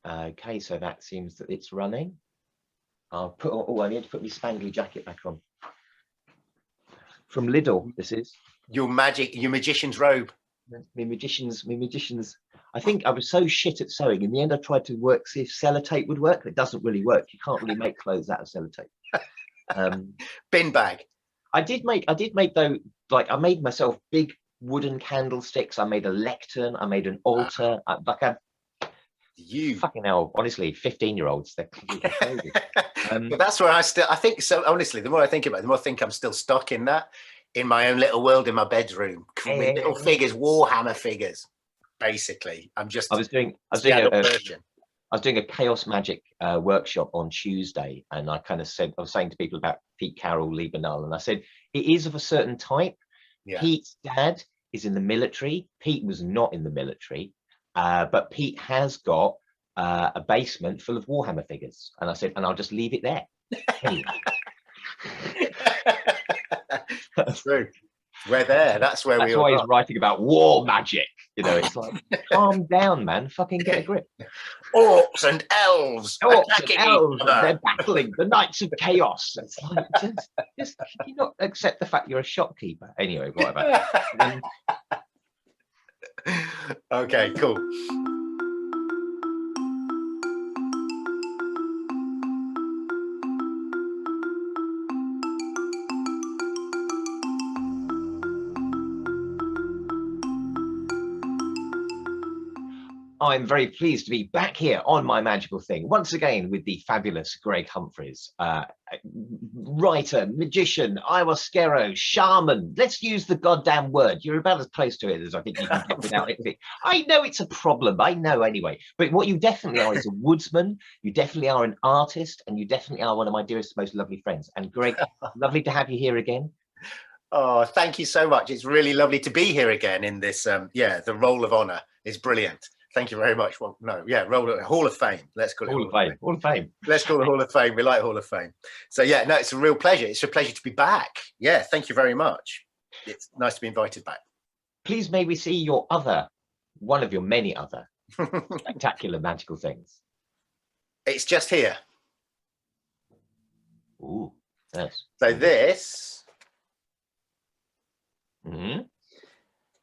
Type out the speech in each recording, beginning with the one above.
Okay, so that seems that it's running. I'll put. Oh, I need to put my spangly jacket back on. From Lidl, this is. Your magician's robe. My magician's. I think I was so shit at sewing. In the end, I tried to see if sellotape would work. It doesn't really work. You can't really make clothes out of sellotape. Bin bag. I did make though. Like I made myself big wooden candlesticks. I made a lectern. I made an altar. You fucking hell, honestly, 15-year-olds, they're crazy. But that's where I think so. Honestly, the more I think about it, the more I think I'm still stuck in my own little world in my bedroom with little figures, Warhammer figures. Basically, I was doing a chaos magic workshop on Tuesday, and I kind of said, I was saying to people about Pete Carroll, Lee Bernal, and I said it is of a certain type. Yeah. Pete's dad is in the military. Pete was not in the military. But Pete has got a basement full of Warhammer figures. And I said, and I'll just leave it there. That's true. We're there. That's where That's why he's writing about war magic. You know, it's like, calm down, man. Fucking get a grip. Orcs and elves. They're battling the Knights of Chaos. It's like, just can you not accept the fact you're a shopkeeper? Anyway, whatever. Okay, cool. I'm very pleased to be back here on My Magical Thing, once again with the fabulous Greg Humphries, writer, magician, ayahuasquero, shaman. Let's use the goddamn word. You're about as close to it as I think you can get without it. I know it's a problem, I know anyway, but what you definitely are is a woodsman, you definitely are an artist, and you definitely are one of my dearest, most lovely friends. And Greg, lovely to have you here again. Oh, thank you so much. It's really lovely to be here again in this, the role of honor is brilliant. Thank you very much. Well, no, yeah, Hall of Fame. Let's call it Hall of Fame. Hall of Fame. Let's call it Hall of Fame. We like Hall of Fame. So yeah, no, it's a real pleasure. It's a pleasure to be back. Yeah, thank you very much. It's nice to be invited back. Please may we see one of your many other spectacular magical things. It's just here. Ooh, yes. So this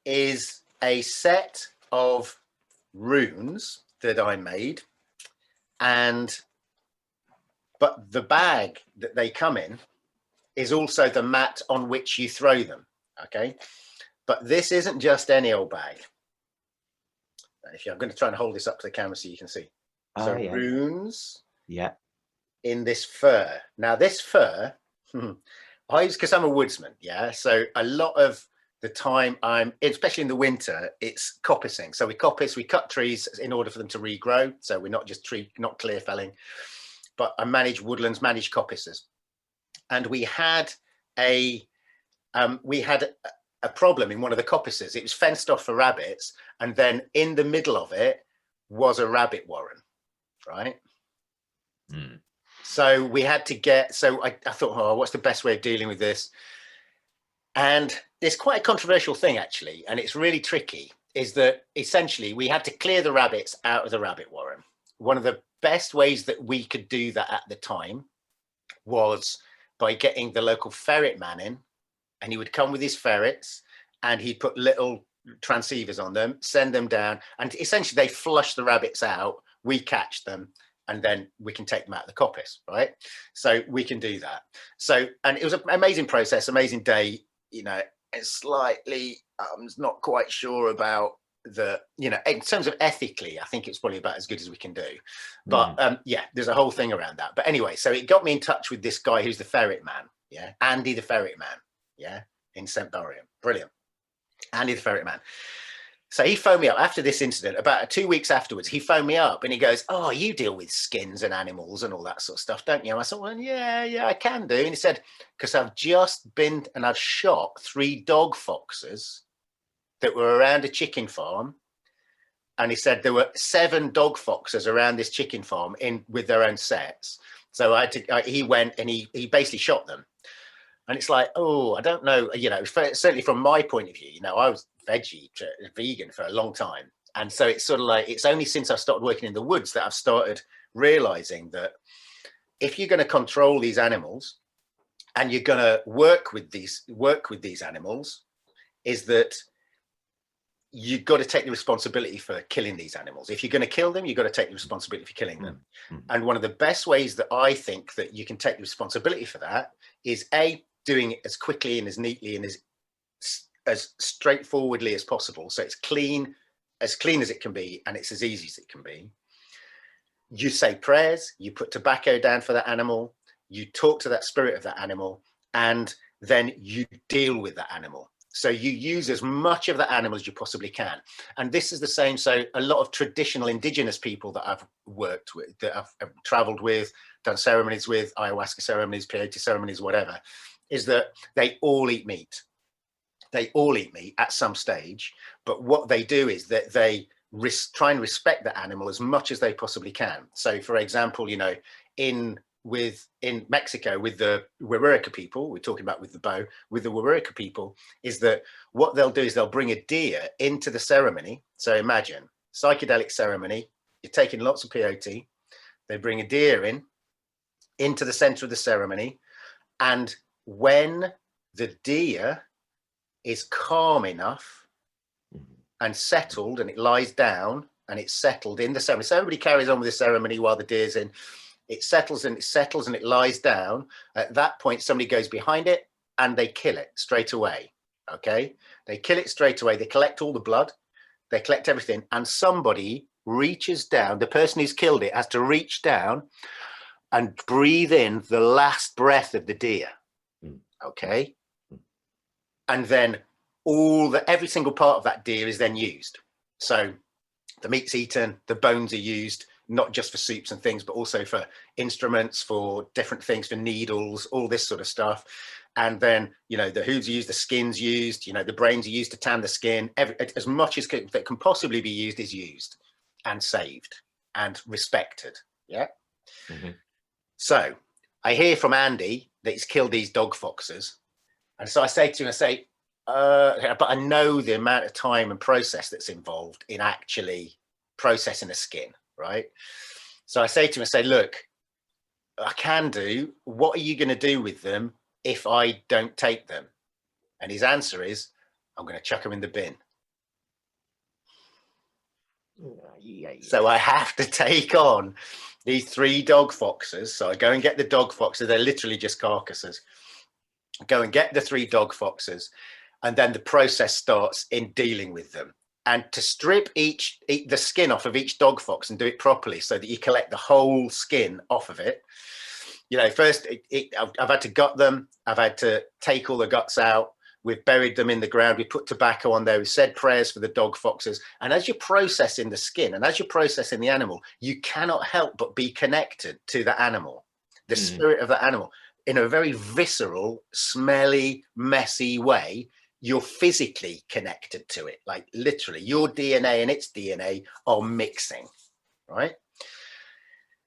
is a set of runes that I made, but the bag that they come in is also the mat on which you throw them. Okay, but this isn't just any old bag. I'm going to try and hold this up to the camera so you can see. So yeah. Runes, in this fur. Now this fur, because I'm a woodsman, so a lot of the time especially in the winter, it's coppicing. So we cut trees in order for them to regrow. So we're not just not clear felling, but I manage woodlands, manage coppices. And we had a problem in one of the coppices. It was fenced off for rabbits, and then in the middle of it was a rabbit warren, right? So we had to I thought, oh, what's the best way of dealing with this? And it's quite a controversial thing, actually, and it's really tricky, is that essentially we had to clear the rabbits out of the rabbit warren. One of the best ways that we could do that at the time was by getting the local ferret man in, and he would come with his ferrets and he'd put little transceivers on them, send them down, and essentially they flush the rabbits out, we catch them, and then we can take them out of the coppice, right? So we can do that. So, and it was an amazing process, amazing day. You know, it's slightly, I'm not quite sure about in terms of ethically, I think it's probably about as good as we can do. But yeah, there's a whole thing around that. But anyway, so it got me in touch with this guy who's the ferret man, Andy the ferret man, in St. Buriam. Brilliant. Andy the ferret man. So he phoned me up after this incident, about 2 weeks afterwards. He phoned me up and he goes, oh, you deal with skins and animals and all that sort of stuff, don't you? And I said, well, yeah, I can do. And he said, because I've just been and I've shot 3 dog foxes that were around a chicken farm. And he said there were 7 dog foxes around this chicken farm with their own sets. So he went and he basically shot them. And it's like, oh, I don't know, certainly from my point of view, I was vegan for a long time. And so it's sort of like, it's only since I started working in the woods that I've started realizing that if you're going to control these animals and you're going to work with these animals, is that you've got to take the responsibility for killing these animals. If you're going to kill them, you've got to take the responsibility for killing them. And one of the best ways that I think that you can take the responsibility for that is doing it as quickly and as neatly and as straightforwardly as possible. So it's as clean as it can be, and it's as easy as it can be. You say prayers, you put tobacco down for that animal, you talk to that spirit of that animal, and then you deal with that animal. So you use as much of that animal as you possibly can. And this is the same. So a lot of traditional indigenous people that I've worked with, that I've traveled with, done ceremonies with, ayahuasca ceremonies, peyote ceremonies, whatever, is that they all eat meat. They all eat meat at some stage. But what they do is that they try and respect the animal as much as they possibly can. So, for example, you know, in Mexico with the Wyrd people, we're talking about with the bow, with the Wyrd people, is that what they'll do is they'll bring a deer into the ceremony. So imagine psychedelic ceremony, you're taking lots of peyote, they bring a deer into the center of the ceremony, and when the deer is calm enough and settled, and it lies down and it's settled in the ceremony, so everybody carries on with the ceremony while the deer's in. It settles and it lies down. At that point, somebody goes behind it and they kill it straight away. Okay, they kill it straight away. They collect all the blood, they collect everything, and somebody reaches down. The person who's killed it has to reach down and breathe in the last breath of the deer. Okay, and then every single part of that deer is then used. So the meat's eaten, the bones are used, not just for soups and things, but also for instruments, for different things, for needles, all this sort of stuff. And then, you know, the hooves are used, the skin's used, you know, the brains are used to tan the skin. As much as that can possibly be used is used and saved and respected. Yeah. So I hear from Andy that he's killed these dog foxes. And so I say to him, but I know the amount of time and process that's involved in actually processing a skin. Right. So I say to him, I say, look, I can do. What are you going to do with them if I don't take them? And his answer is, I'm going to chuck them in the bin. So I have to take on these 3 dog foxes. So I go and get the dog foxes. They're literally just carcasses. I go and get the 3 dog foxes. And then the process starts in dealing with them. And to strip the skin off of each dog fox and do it properly so that you collect the whole skin off of it. You know, first I've had to gut them. I've had to take all the guts out. We've buried them in the ground. We put tobacco on there. We said prayers for the dog foxes. And as you're processing the skin and as you're processing the animal, you cannot help but be connected to the animal, the spirit of the animal, in a very visceral, smelly, messy way. You're physically connected to it, like literally your DNA and its DNA are mixing, right?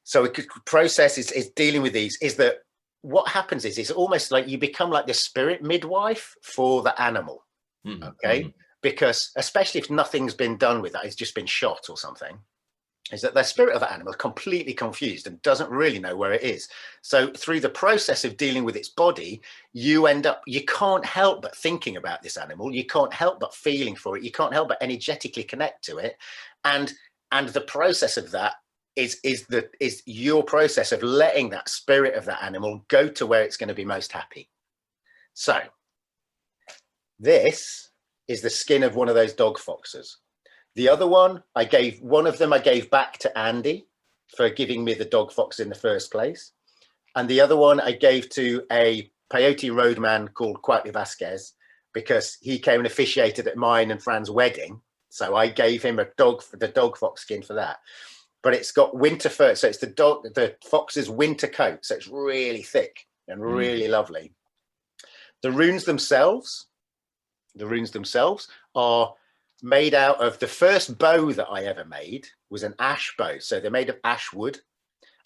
So a good process is dealing with these, is that what happens is it's almost like you become like the spirit midwife for the animal, okay? Because especially if nothing's been done with that, it's just been shot or something, is that the spirit of the animal is completely confused and doesn't really know where it is. So through the process of dealing with its body, you can't help but thinking about this animal. You can't help but feeling for it. You can't help but energetically connect to it. And the process of that is your process of letting that spirit of that animal go to where it's going to be most happy. So this is the skin of one of those dog foxes. The other one, one of them I gave back to Andy for giving me the dog fox in the first place. And the other one I gave to a peyote roadman called Quaitly Vasquez, because he came and officiated at mine and Fran's wedding. So I gave him the dog fox skin for that. But it's got winter fur. So it's the fox's winter coat. So it's really thick and really lovely. The runes themselves are made out of, the first bow that I ever made was an ash bow. So they're made of ash wood,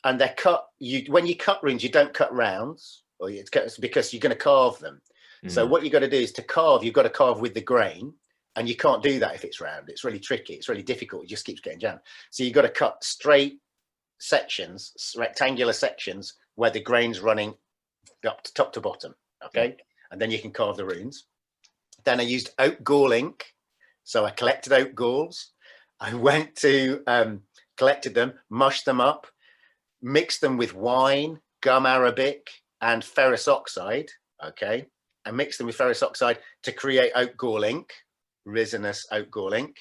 and they're cut. When you cut runes, you don't cut rounds, or it's because you're going to carve them. So what you got to do is to carve, you've got to carve with the grain, And you can't do that if it's round. It's really tricky. It's really difficult. It just keeps getting jammed. So you've got to cut straight sections, rectangular sections, where the grain's running up to top to bottom. Okay. And then you can carve the runes. Then I used oak gall ink. So I collected oak galls. I went to, collected them, mushed them up, mixed them with wine, gum arabic, and ferrous oxide. Okay. I mixed them with ferrous oxide to create oak gall ink, resinous oak gall ink.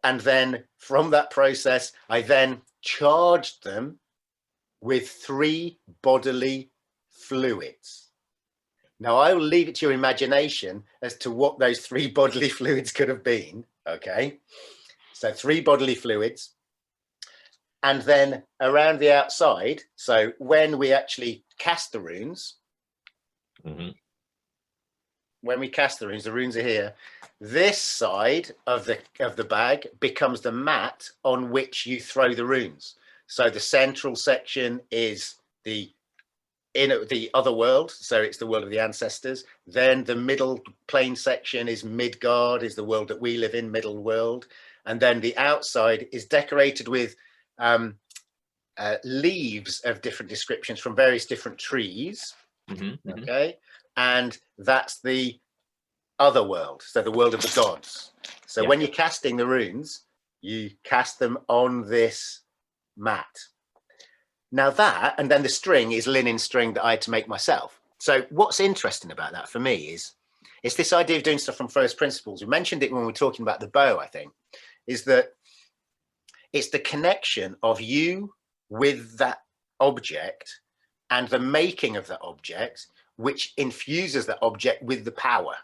And then from that process, I then charged them with 3 bodily fluids. Now, I will leave it to your imagination as to what those 3 bodily fluids could have been. Okay. So 3 bodily fluids. And then around the outside, so when we actually cast the runes, when we cast the runes are here. This side of the bag becomes the mat on which you throw the runes. So the central section is the other world, so it's the world of the ancestors. Then the middle plane section is Midgard, is the world that we live in, middle world. And then the outside is decorated with leaves of different descriptions from various different trees. Okay. And that's the other world, so the world of the gods. So when you're casting the runes, you cast them on this mat. Now that, and then the string is linen string that I had to make myself. So what's interesting about that for me is, it's this idea of doing stuff from first principles. We mentioned it when we were talking about the bow, I think, is that it's the connection of you with that object and the making of that object, which infuses that object with the power,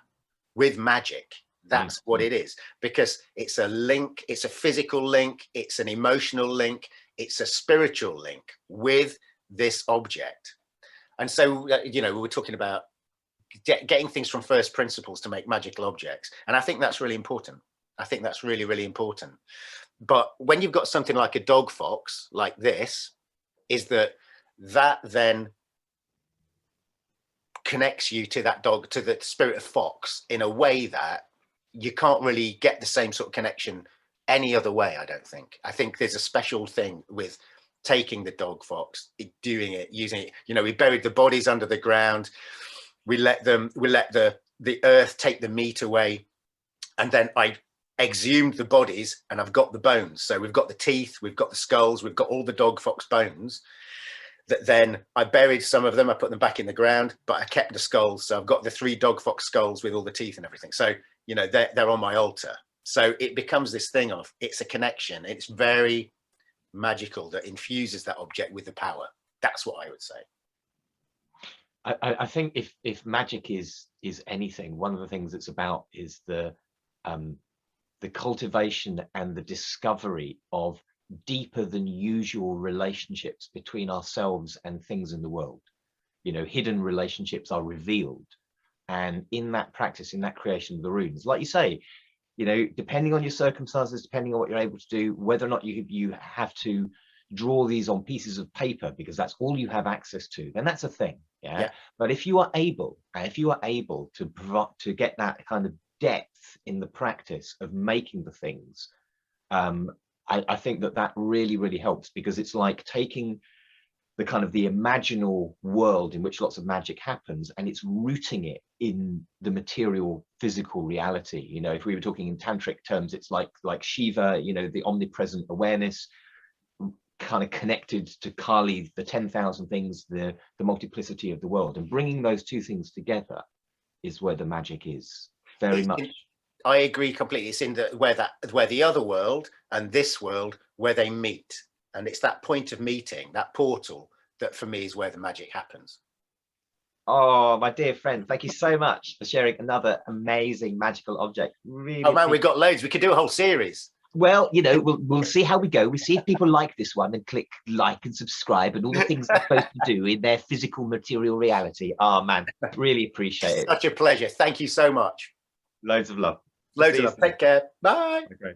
with magic. That's what it is, because it's a link, it's a physical link, it's an emotional link, it's a spiritual link with this object. And so, you know, we were talking about getting things from first principles to make magical objects. And I think that's really important. I think that's really, really important. But when you've got something like a dog fox like this, is that then connects you to that dog, to the spirit of fox, in a way that you can't really get the same sort of connection any other way, I don't think. I think there's a special thing with taking the dog fox, doing it, using it. You know, we buried the bodies under the ground. We let the earth take the meat away. And then I exhumed the bodies and I've got the bones. So we've got the teeth, we've got the skulls, we've got all the dog fox bones. That then I buried some of them, I put them back in the ground, but I kept the skulls. So I've got the 3 dog fox skulls with all the teeth and everything. So, you know, they're on my altar. So it becomes this thing of, it's a connection. It's very magical that infuses that object with the power. That's what I would say. I think if magic is anything, one of the things it's about is the cultivation and the discovery of deeper than usual relationships between ourselves and things in the world. You know, hidden relationships are revealed, and in that practice, in that creation of the runes, like you say, you know, depending on your circumstances, depending on what you're able to do, whether or not you have to draw these on pieces of paper because that's all you have access to, then that's a thing. Yeah. But if you are able to get that kind of depth in the practice of making the things, I think that really, really helps, because it's like taking the kind of the imaginal world in which lots of magic happens, and it's rooting it in the material, physical reality. You know, if we were talking in tantric terms, it's like Shiva, you know, the omnipresent awareness, kind of connected to Kali, the 10,000 things, the multiplicity of the world, and bringing those two things together is where the magic is. Very much. I agree completely. It's in where the other world and this world, where they meet, and it's that point of meeting, that portal, that for me is where the magic happens. Oh, my dear friend, thank you so much for sharing another amazing magical object. Really, oh man, we've got loads. We could do a whole series. Well, you know, we'll see how we go. We see if people like this one and click like and subscribe and all the things they're supposed to do in their physical material reality. Oh man, really appreciate it. Such a pleasure. Thank you so much. Loads of love. Loads of love. Take care. Bye. Okay.